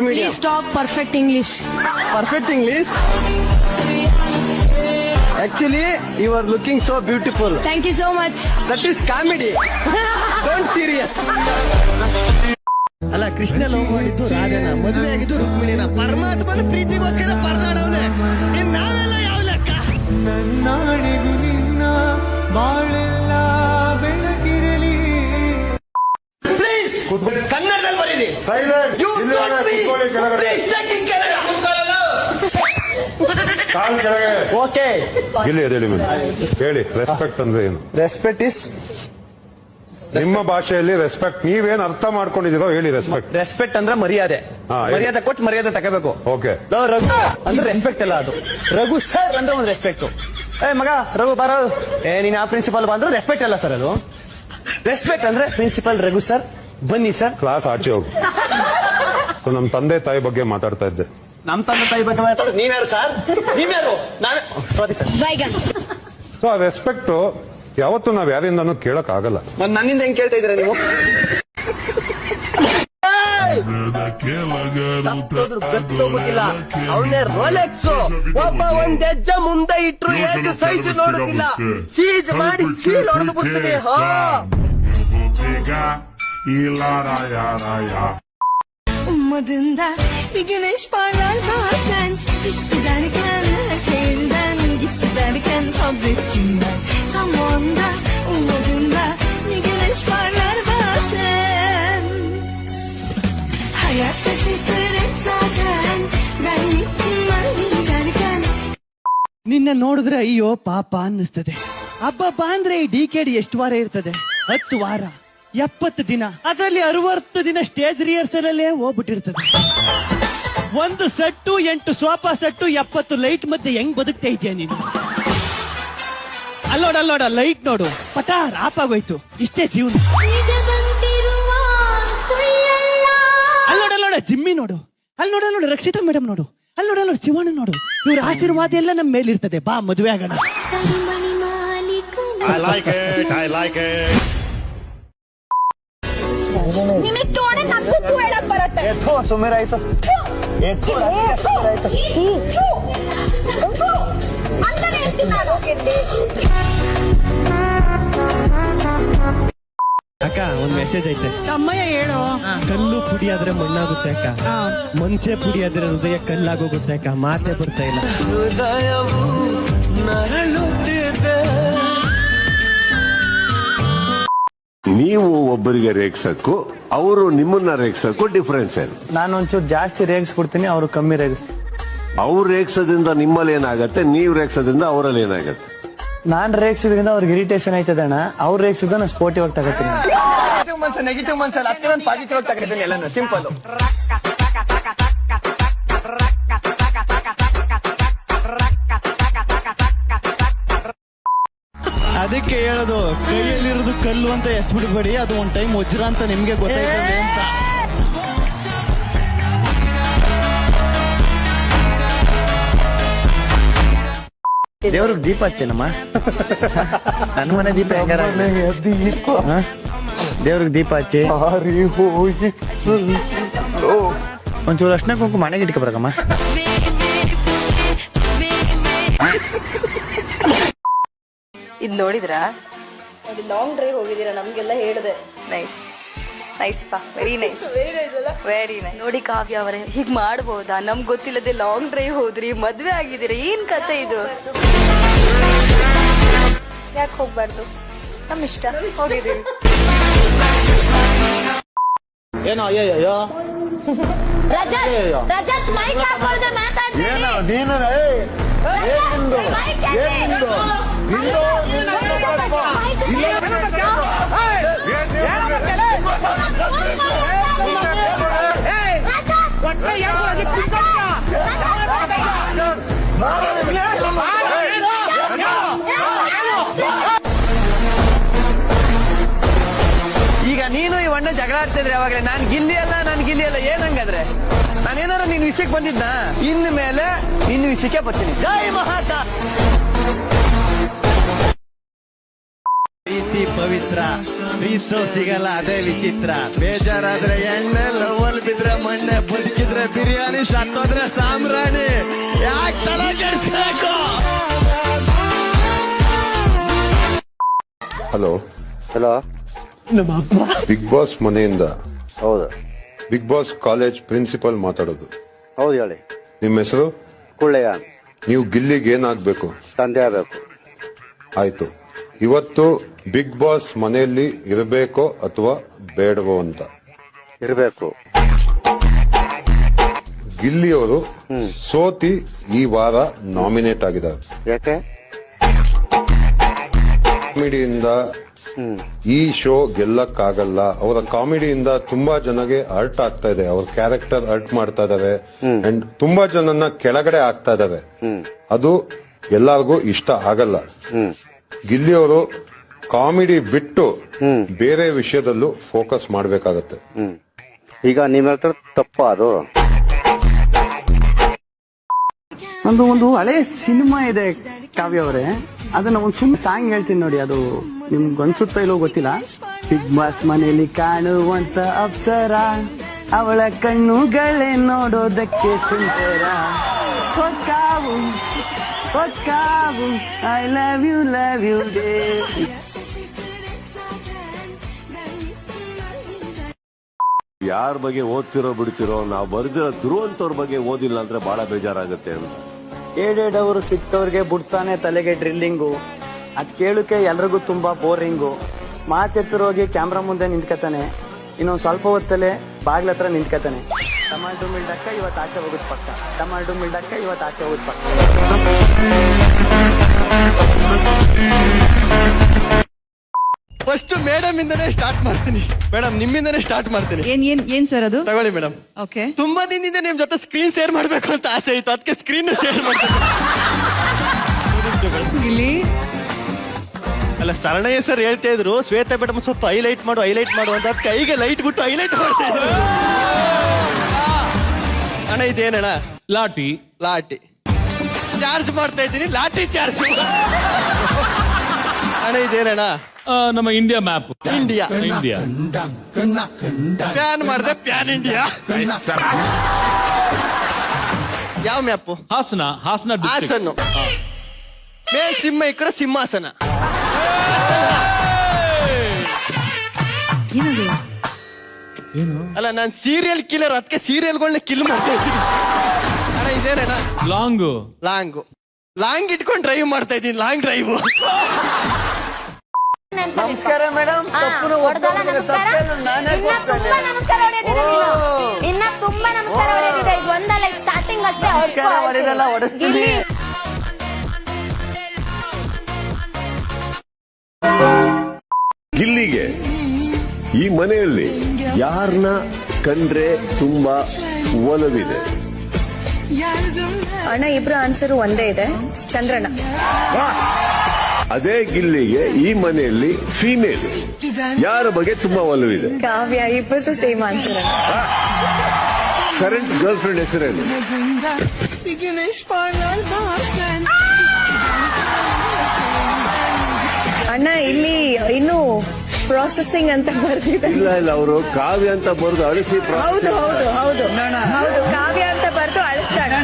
medium? Please talk perfect English. Perfect English? Actually, you are looking so beautiful. Thank you so much. That is comedy. Don't serious. ಅಲ್ಲ, Krishna love ಮಾಡಿದ್ದು ರಾಧೆನ, ಮದುವೆ ಆಗಿದ್ದು ರುಕ್ಮಿಣಿನ, ಪರಮಾತ್ಮನ ಪ್ರೀತಿಗೋಸ್ಕರ ಪರದಾಡವನೆ. ನಾವೆಲ್ಲ ಯಾವ ಲೆಕ್ಕ? ನನ್ನಾಣಿಗೂ ನಿನ್ನ ಬಾಳೆಲ್ಲ ಬೆಳಗಿರಲಿ. ಪ್ಲೀಸ್ ಕನ್ನಡದಲ್ಲಿ ಬರೀರಿ. ಓಕೆ, ಹೇಳಿ ರೆಸ್ಪೆಕ್ಟ್ ಅಂದ್ರೆ ಏನು? ರೆಸ್ಪೆಕ್ಟ್ ಇಸ್ ನಿಮ್ಮ ಭಾಷೆಯಲ್ಲಿ ರೆಸ್ಪೆಕ್ಟ್ ನೀವೇನ್ ಅರ್ಥ ಮಾಡ್ಕೊಂಡಿದ್ದೀರೋ ಹೇಳಿ. ರೆಸ್ಪೆಕ್ಟ್ ಅಂದ್ರೆ ಮರ್ಯಾದೆ. ಮರ್ಯಾದೆ ಕೊಟ್ಟು ಮರ್ಯಾದೆ ತಗೋಬೇಕು. ಓಕೆ. ರಘು ಅಂದ್ರೆ ರೆಸ್ಪೆಕ್ಟ್ ಅಲ್ಲ, ಅದು ರಘು ಸರ್ ಅಂದ್ರೆ ಒಂದು ರೆಸ್ಪೆಕ್ಟ್. ಮಗ ರಘು ಬಾರ, ನೀನ್ ಆ ಪ್ರಿನ್ಸಿಪಾಲ್ ಬಂದ್ರೆ ರೆಸ್ಪೆಕ್ಟ್ ಅಲ್ಲ ಸರ್, ಅದು ರೆಸ್ಪೆಕ್ಟ್ ಅಂದ್ರೆ ಪ್ರಿನ್ಸಿಪಾಲ್ ರಘು ಸರ್ ಬನ್ನಿ ಸರ್. ಕ್ಲಾಸ್ ಆಚೆ ಹೋಗಿ. ನಮ್ ತಂದೆ ತಾಯಿ ಬಗ್ಗೆ ಮಾತಾಡ್ತಾ ಇದ್ದೆ. ನಮ್ ತಂದೆ ತಾಯಿ ಬಗ್ಗೆ ಮಾತಾಡೋದು ನೀವ್ಯಾರು ಸರ್? ನೀವ್ಯಾರು? ನಾನು ಸಾರಿ ಸರ್. ಸೊ ಆ ರೆಸ್ಪೆಕ್ಟ್ ಯಾವತ್ತು ನಾವ್ ಯಾರಿಂದಾನು ಕೇಳಕ್ ಆಗಲ್ಲ. ನನ್ನಿಂದ ಹೆಂಗ್ ಕೇಳ್ತಾ ಇದ್ದೀರಾ ನೀವು? ಅವನೇ ರೋಲೆಕ್ಸ್. ಒಬ್ಬ ಒಂದ್ ಹೆಜ್ಜೆ ಮುಂದೆ ಇಟ್ರು ಏಜ್ ಸೈಜ್ ನೋಡುದಿಲ್ಲ, ಸೀಜ್ ಮಾಡಿ ಸೀಲ್ ಹೊಡೆದು ಬಿಡ್ತೀನಿ. Ummadığında bir güneş parlar bazen. Gitti derken her şeyinden gitti derken sabrettim ben. Tam o anda ummadığında bir güneş parlar bazen. Hayat şaşırtır hep zaten. Ben gittim ben giderken. ನಿನ್ನ ನೋಡಿದ್ರೆ ಅಯ್ಯೋ ಪಾಪ ಅನ್ನಿಸ್ತದೆ. ಹಬ್ಬ ಅಂದ್ರೆ ಈ ಡಿಕೆಡಿ ಎಷ್ಟು ವಾರ ಇರ್ತದೆ? 10 ವಾರ, 70 ದಿನ, ಅದರಲ್ಲಿ 60 ದಿನ ಸ್ಟೇಜ್ ರಿಹರ್ಸಲ್ ಅಲ್ಲೇ ಹೋಗ್ಬಿಟ್ಟಿರ್ತದೆ. ಒಂದು ಸೆಟ್ಟು, 8 ಸೋಫಾ ಸೆಟ್ಟು, 70 ಲೈಟ್ ಮಧ್ಯೆ ಹೆಂಗ್ ಬದುಕ್ತಾ ಇದೆಯಾ ನೀನು? ಅಲ್ಲೋಡ ಲೈಟ್ ನೋಡು, ಪಟಾರ್ ಆಪ್ ಆಗೋಯ್ತು. ಇಷ್ಟೇ ಜೀವನ. ಅಲ್ಲೋಡ ಜಿಮ್ಮಿ ನೋಡು, ಅಲ್ಲಿ ನೋಡ ರಕ್ಷಿತಾ ಮೇಡಮ್ ನೋಡು, ಅಲ್ಲಿ ನೋಡ ಶಿವಣ್ಣ ನೋಡು. ಇವ್ರ ಆಶೀರ್ವಾದ ಎಲ್ಲ ನಮ್ಮ ಮೇಲಿರ್ತದೆ. ಬಾ ಮದುವೆ ಆಗೋಣ. I like it. ನಿಮಗೆ ತೋಡೆ ನಕ್ಕೂ ಹೇಳಕ್ ಬರುತ್ತೆ. ಸುಮೇರ ಆಯ್ತು ಅಂತಾನೆ ಹೇಳ್ತೀನಿ ನಾನು. ಅಕ್ಕ, ಒಂದ್ ಮೆಸೇಜ್ ಐತೆ. ಅಮ್ಮಯ್ಯ ಹೇಳು. ಕಲ್ಲು ಪುಡಿ ಆದ್ರೆ ಮಣ್ಣಾಗುತ್ತೆ ಅಕ್ಕ, ಮನುಷ್ಯ ಪುಡಿ ಆದ್ರೆ ಹೃದಯ ಕಲ್ಲಾಗೋಗುತ್ತೆ ಅಕ್ಕ. ಮಾತೇ ಬರ್ತಾ ಇಲ್ಲ. ಹೃದಯವು ನರಳುತ್ತಿದೆ. ನೀವು ಒಬ್ಬರಿಗೆ ರೇಗ್ಸಕ್ಕೂ ಅವರು ನಿಮ್ಮನ್ನ ರೇಗ್ಸಕ್ಕೂ ಡಿಫರೆನ್ಸ್ ಏನು? ನಾನು ಒಂಚೂರು ಜಾಸ್ತಿ ರೇಗಿಸ್ಬಿಡ್ತೀನಿ, ಅವರು ಕಮ್ಮಿ ರೇಗಿಸ್ತೀನಿ. ಅವ್ರು ರೇಗ್ಸೋದ್ರಿಂದ ನಿಮ್ಮಲ್ಲಿ ಏನಾಗತ್ತೆ, ನೀವ್ ರೇಗ್ಸೋದ್ರಿಂದ ಅವರಲ್ಲಿ ಏನಾಗತ್ತೆ? ನಾನ್ ರೇಗಿಸೋದ್ರಿಂದ ಅವ್ರಿಗೆ ಇರಿಟೇಷನ್ ಆಯ್ತದೆ ಅಣ್ಣ, ಅವ್ರು ರೇಗಿಸಿದ ನಾನು ಸ್ಪೋರ್ಟಿವ್ ಆಗಿ ತಗೋತೀನಿ. ನೆಗೆಟಿವ್ ಮನ್ಸಲ್ಲಿ ಅದಕ್ಕೆ ನಾನು ಪಾಸಿಟಿವ್ ಆಗಿ ತಗೋತೀನಿ ಎಲ್ಲ. ಸಿಂಪಲ್. ಅದಕ್ಕೆ ಹೇಳೋದು, ಕೈಯಲ್ಲಿರೋದು ಕಲ್ಲು ಅಂತ ಎಷ್ಟು ಬಿಡಬೇಡಿ, ಅದು ಒಂದ್ ಟೈಮ್ ವಜ್ರ ಅಂತ ನಿಮ್ಗೆ ಗೊತ್ತಾಯ್ತದೆ ಅಂತ. ದೇವ್ರಿಗೆ ದೀಪ ಹಚ್ಚೇನಮ್ಮ. ನನ್ನ ಮನೆ ದೀಪ ಹೆಂಗಾರ ದೇವ್ರಿಗೆ ದೀಪ ಹಚ್ಚಿ ಒಂಚೂರು ಅಷ್ಟನೇ ಕುಂಕು ಮನೆಗೆ ಇಟ್ಕೊಬರಕಮ್ಮ. ಇದ್ ನೋಡಿದ್ರಾ? ಲಾಂಗ್ ಡ್ರೈವ್ ಹೋಗಿದ್ದೀರಾ, ನಮ್ಗೆಲ್ಲ ಹೇಳಿದೆ. ನೈಸ್ ಪಾ, ವೆರಿ ನೈಸ್. Very nice. ನೋಡಿ ಕಾವ್ಯ ಅವರೇ, ಹೀಗ್ ಮಾಡ್ಬೋದಾ? ನಮ್ಗ್ ಗೊತ್ತಿಲ್ಲದೆ ಲಾಂಗ್ ಡ್ರೈವ್ ಹೋದ್ರಿ, ಮದ್ವೆ ಆಗಿದ್ದೀರಾ, ಏನ್ ಕತೆ ಇದು? ಯಾಕೆ ಹೋಗ್ಬಾರ್ದು? ನಮ್ ಇಷ್ಟ, ಹೋಗಿದ್ದೀವಿ. ಏನೋ ಅಯ್ಯೋ ರಜತ್ ಮೈಕ್ ಹಾಕೊಳ್ದೆ ಮಾತಾಡ್ಬೇಡಿ. ಈಗ ನೀನು ಈ ಅಣ್ಣ ಜಗಳ ಆಡ್ತಿದ್ರೆ ಯಾವಾಗಲೇ ನಾನ್ ಗಿಲ್ಲಿ ಅಲ್ಲ ಏನಂಗಾದ್ರೆ ನಾನೇನಾರ ನಿನ್ ವಿಷಯಕ್ಕೆ ಬಂದಿದ್ನ? ಇನ್ ಮೇಲೆ ನಿನ್ನ ವಿಷಯಕ್ಕೆ ಬರ್ತೀನಿ. ಜೈ ಮಹಾತಾ. ಪ್ರೀತಿ ಪವಿತ್ರ ಪ್ರೀತಿಸೋ ಸಿಗಲ್ಲ ಅದೇ ವಿಚಿತ್ರ ಬೇಜಾರಾದ್ರೆ ಎಣ್ಣೆ ಲವಲ್ ಬಿದ್ರೆ ಮಣ್ಣೆ ಬದುಕಿದ್ರೆ ಬಿರಿಯಾನಿ ಸತ್ತೋದ್ರೆ ಸಾಮ್ರಾಣಿ ಯಾಕೆ ತಲೆ ಕೆಡಿಸ್ಬೇಕು? ಹಲೋ ಹಲೋ, ಬಿಗ್ ಬಾಸ್ ಮನೆಯಿಂದ ಹೌದು ಬಿಗ್ ಬಾಸ್ ಕಾಲೇಜ್ ಪ್ರಿನ್ಸಿಪಲ್ ಮಾತಾಡೋದು. ಹೌದು ಹೇಳಿ. ನಿಮ್ಮ ಹೆಸರು? ಕುಳ್ಳೆಯ ನೀವು ಗಿಲ್ಲಿಗೆ ಏನಾಗ್ಬೇಕು? ತಂದೆ ಆಗಬೇಕು. ಆಯ್ತು, ಇವತ್ತು ಬಿಗ್ ಬಾಸ್ ಮನೆಯಲ್ಲಿ ಇರಬೇಕೋ ಅಥವಾ ಬೇಡವೋ ಅಂತ ಇರಬೇಕು. ಗಿಲ್ಲಿಯವರು ಸೋತಿ ಈ ವಾರ ನಾಮಿನೇಟ್ ಆಗಿದ್ದಾರೆ. ಯಾಕೆ? ಕಾಮಿಡಿಯಿಂದ ಈ ಶೋ ಗೆಲ್ಲಕ್ಕಾಗಲ್ಲ. ಅವರ ಕಾಮಿಡಿಯಿಂದ ತುಂಬಾ ಜನಗೆ ಹರ್ಟ್ ಆಗ್ತಾ ಇದೆ. ಅವ್ರ ಕ್ಯಾರೆಕ್ಟರ್ ಹರ್ಟ್ ಮಾಡ್ತಾ ಇದಾರೆ ಅಂಡ್ ತುಂಬಾ ಜನನ್ನ ಕೆಳಗಡೆ ಆಗ್ತಾ ಇದಾರೆ. ಅದು ಎಲ್ಲಾರ್ಗೂ ಇಷ್ಟ ಆಗಲ್ಲ. ಗಿಲ್ಲಿ ಅವರು ಕಾಮಿಡಿ ಬಿಟ್ಟು ಬೇರೆ ವಿಷಯದಲ್ಲೂ ಫೋಕಸ್ ಮಾಡ್ಬೇಕಾಗತ್ತೆ. ಈಗ ನಿಮ್ಮ ಹತ್ರ ತಪ್ಪ ಅದು. ಒಂದು ಹಳೆ ಸಿನಿಮಾ ಇದೆ ಕಾವ್ಯ ಅವರೇ, ಅದನ್ನ ಒಂದು ಸುಮ್ಮನೆ ಸಾಂಗ್ ಹೇಳ್ತೀನಿ ನೋಡಿ, ಅದು ನಿಮ್ಗೆ ಅನ್ಸುತ್ತಾ ಇಲ್ಲೋ ಗೊತ್ತಿಲ್ಲ. ಬಿಗ್ ಬಾಸ್ ಮನೆಯಲ್ಲಿ ಕಾಣುವಂತ ಅಪ್ಸರ, ಅವಳ ಕಣ್ಣುಗಳೇ ನೋಡೋದಕ್ಕೆ ಸುಂದರ. ಹೊಕ್ಕಾವು ಹೊಕ್ಕಾವು ಐ ಲವ್ ಯು ಡೇ. ಯಾರ ಬಗ್ಗೆ ಓದ್ತಿರೋ ಬಿಡ್ತಿರೋ, ನಾವು ಬರ್ದಿರೋ ಧ್ರುವಂತವ್ರ ಬಗ್ಗೆ ಓದಿಲ್ಲ ಅಂದ್ರೆ ಬಹಳ ಬೇಜಾರಾಗುತ್ತೆ ಅಂತ. ಏಡೇಡವರು ಸಿಕ್ತವ್ರಿಗೆ ಬಿಡ್ತಾನೆ ತಲೆಗೆ ಡ್ರಿಲ್ಲಿಂಗು. ಅದ್ ಕೇಳಕ್ಕೆ ಎಲ್ರಿಗೂ ತುಂಬಾ ಬೋರಿಂಗು. ಮಾತೆತ್ತಿರೋಗಿ ಕ್ಯಾಮ್ರಾ ಮುಂದೆ ನಿಂತ್ಕತಾನೆ, ಇನ್ನೊಂದ್ ಸ್ವಲ್ಪ ಹೊತ್ತಲ್ಲೇ ಬಾಗ್ಲ ಹತ್ರ ನಿಂತ್ಕತಾನೆ. ಟಮಾಟೋ ಮಿಲ್ಡಕ್ಕ ಇವತ್ತು ಆಚೆ ಹೋಗುದ್ ಪಕ್ಕ, ಟಮಾಟೋ ಮಿಲ್ಡಕ್ಕ ಇವತ್ತು ಆಚೆ ಹೋಗುದ್ ಪಕ್ಕ. ಫಸ್ಟ್ ಮೇಡಮ್ ಇಂದನೇ ಸ್ಟಾರ್ಟ್ ಮಾಡ್ತೀನಿ. ಮೇಡಮ್ ನಿಮ್ಮಿಂದನೇ ಸ್ಟಾರ್ಟ್ ಮಾಡ್ತೀನಿ. ಏನ್ ಸರ್ ಅದು? ತಗೊಳ್ಳಿ ಮೇಡಮ್. ಓಕೆ. ತುಂಬಾ ದಿನದಿಂದ ನಿಮ್ ಜೊತೆ ಸ್ಕ್ರೀನ್ ಶೇರ್ ಮಾಡ್ಬೇಕು ಅಂತ ಆಸೆ ಇತ್ತು, ಅದಕ್ಕೆ ಸ್ಕ್ರೀನ್ ಶೇರ್ ಮಾಡ್ತೀನಿ. ಇಲ್ಲಿ ಅಲ್ಲ, ಶರಣಯ್ಯ ಸರ್ ಹೇಳ್ತಾ ಇದ್ರು ಶ್ವೇತಾ ಮೇಡಮ್ ಸ್ವಲ್ಪ ಹೈಲೈಟ್ ಮಾಡು ಅಂತ, ಅದ್ ಕೈಗೆ ಲೈಟ್ ಬಿಟ್ಟು ಹೈಲೈಟ್ ಮಾಡ್ತಾ ಇದ್ರು. ಅಣ್ಣ ಇದೇನಣ್ಣ? ಲಾಟಿ ಚಾರ್ಜ್ ಮಾಡ್ತಾ ಇದ್ದೀನಿ, ಲಾಟಿ ಚಾರ್ಜ್. ಅಣ್ಣ ಇದೇನಣ್ಣ? ನಮ್ಮ ಇಂಡಿಯಾ ಮ್ಯಾಪ್. ಇಂಡಿಯಾ ಪ್ಯಾನ್ ಮಾಡಿದೆ, ಪ್ಯಾನ್ ಇಂಡಿಯಾ. ಯಾವ ಮ್ಯಾಪ್? ಹಾಸನ ಹಾಸನ್ನು. ಮೇಲ್ ಸಿಂಹ ಇಕ್ಕರ ಸಿಂಹಾಸನ. ಅಲ್ಲ, ನಾನ್ ಸೀರಿಯಲ್ ಕಿಲ್ಲರ್, ಅದಕ್ಕೆ ಸೀರಿಯಲ್ಗಳನ್ನ ಕಿಲ್ ಮಾಡ್ತಾ ಇದ್ದೀನಿ. ಅಣ್ಣ ಇದೇನೇನಾ? ಲಾಂಗ್ ಇಟ್ಕೊಂಡು ಡ್ರೈವ್ ಮಾಡ್ತಾ ಇದ್ದೀನಿ, ಲಾಂಗ್ ಡ್ರೈವ್. ನಮಸ್ಕಾರ ಮೇಡಮ್. ಇನ್ನ ತುಂಬಾ ನಮಸ್ಕಾರ ಹೊಡೆದಿದೆ. ಇದು ಒಂದಲ್ಲ, ಸ್ಟಾರ್ಟಿಂಗ್ ಅಷ್ಟೇ. ಹೊಡೆಸ್ತೀನಿ. ಗಿಲ್ಲಿಗೆ ಈ ಮನೆಯಲ್ಲಿ ಯಾರನ್ನ ಕಂಡ್ರೆ ತುಂಬಾ ಒಲವಿದೆ? ಅಣ್ಣ, ಇಬ್ರು ಆನ್ಸರ್ ಒಂದೇ ಇದೆ, ಚಂದ್ರಣ್ಣ. ಅದೇ ಗಿಲ್ಲಿಗೆ ಈ ಮನೆಯಲ್ಲಿ ಫೀಮೇಲ್ ಯಾರ ಬಗ್ಗೆ ತುಂಬಾ ಒಲವಿದೆ? ಕಾವ್ಯ. ಇಬ್ಬರು same answer. Current girl friend ಹೆಸರೇನು? ಅಣ್ಣ, ಇಲ್ಲಿ ಇನ್ನು ಪ್ರಾಸೆಸಿಂಗ್ ಅಂತ ಬರ್ತಿದೆ. ಇಲ್ಲ, ಅವರು ಕಾವ್ಯ ಅಂತ ಬರೆದು ಅಳಿಸಿ. ಹೌದು, ಕಾವ್ಯ ಅಂತ ಬರ್ದು ಅಳಿಸ್ತಾನೆ.